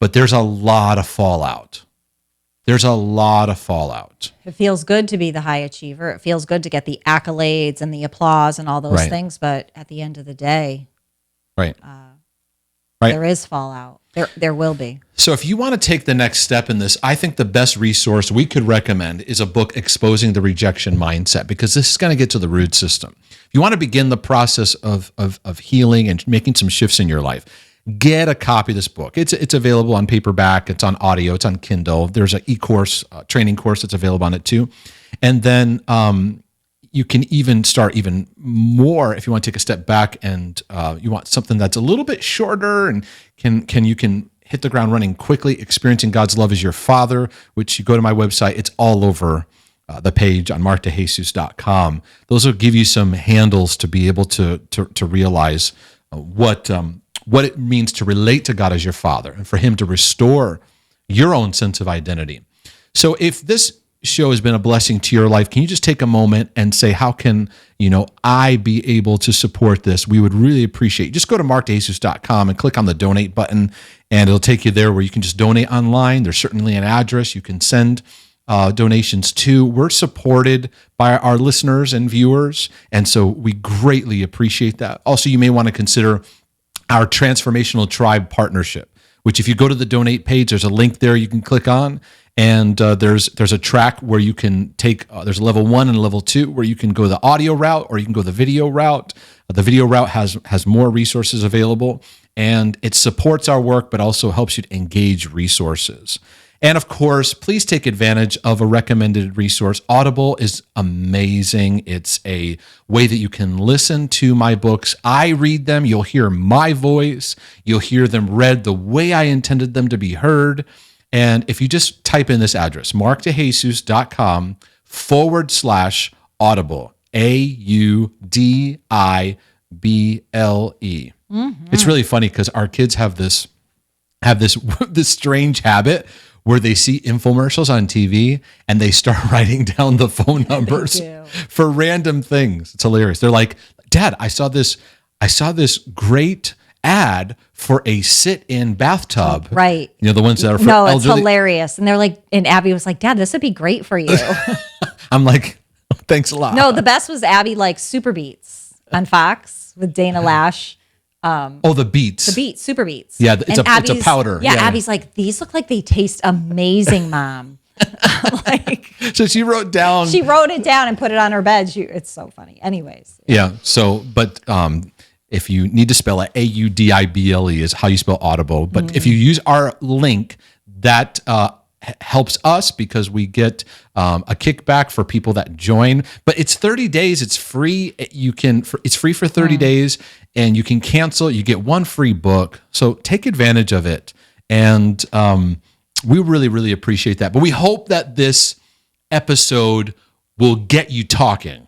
But there's a lot of fallout. There's a lot of fallout. It feels good to be the high achiever. It feels good to get the accolades and the applause and all those things. But at the end of the day, right. There is fallout. There will be. So if you want to take the next step in this, I think the best resource we could recommend is a book, Exposing the Rejection Mindset, because this is going to get to the root system. If you want to begin the process of healing and making some shifts in your life, get a copy of this book. It's available on paperback. It's on audio. It's on Kindle. There's an e-course, training course that's available on it too. And then you can even start even more if you want to take a step back and you want something that's a little bit shorter and you can hit the ground running quickly. Experiencing God's Love as Your Father, which you go to my website. It's all over the page on markdejesus.com. Those will give you some handles to be able to realize what it means to relate to God as your Father, and for Him to restore your own sense of identity. So if this show has been a blessing to your life, can you just take a moment and say, how can I be able to support this? We would really appreciate it. Just go to markdejesus.com and click on the donate button, and it'll take you there where you can just donate online. There's certainly an address you can send donations to. We're supported by our listeners and viewers, and so we greatly appreciate that. Also, you may want to consider our Transformational Tribe partnership, which if you go to the donate page, there's a link there you can click on, and there's a track where you can take, there's a level 1 and a level 2 where you can go the audio route or you can go the video route. The video route has more resources available, and it supports our work, but also helps you to engage resources. And of course, please take advantage of a recommended resource. Audible is amazing. It's a way that you can listen to my books. I read them. You'll hear my voice. You'll hear them read the way I intended them to be heard. And if you just type in this address, markdejesus.com/audible, AUDIBLE. It's really funny because our kids have this strange habit where they see infomercials on TV and they start writing down the phone numbers for random things. It's hilarious. They're like, "Dad, I saw this great ad for a sit-in bathtub." Right. The ones that are for elderly. It's hilarious. And they're like, and Abby was like, "Dad, this would be great for you." I'm like, thanks a lot. No, the best was Abby like Super Beats on Fox with Dana Lash. The Beats. The Beats, Super Beats. Yeah, it's a powder. Yeah, Abby's like, "These look like they taste amazing, Mom." So she wrote it down and put it on her bed. It's so funny. Anyways. Yeah. So, but if you need to spell it, AUDIBLE is how you spell Audible. But if you use our link, that helps us because we get a kickback for people that join. But it's 30 days. It's free. It's free for 30 days, and you can cancel. You get one free book. So take advantage of it. And we really, really appreciate that. But we hope that this episode will get you talking.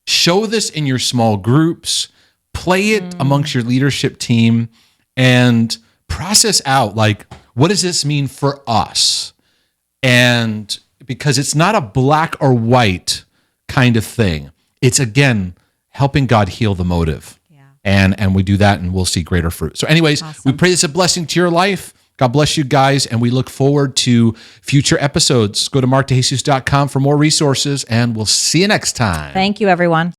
Show this in your small groups. Play it amongst your leadership team and process out, like, what does this mean for us? And because it's not a black or white kind of thing. It's, again, helping God heal the motive. Yeah. And we do that, and we'll see greater fruit. So anyways, we pray this a blessing to your life. God bless you guys, and we look forward to future episodes. Go to markdejesus.com for more resources, and we'll see you next time. Thank you, everyone.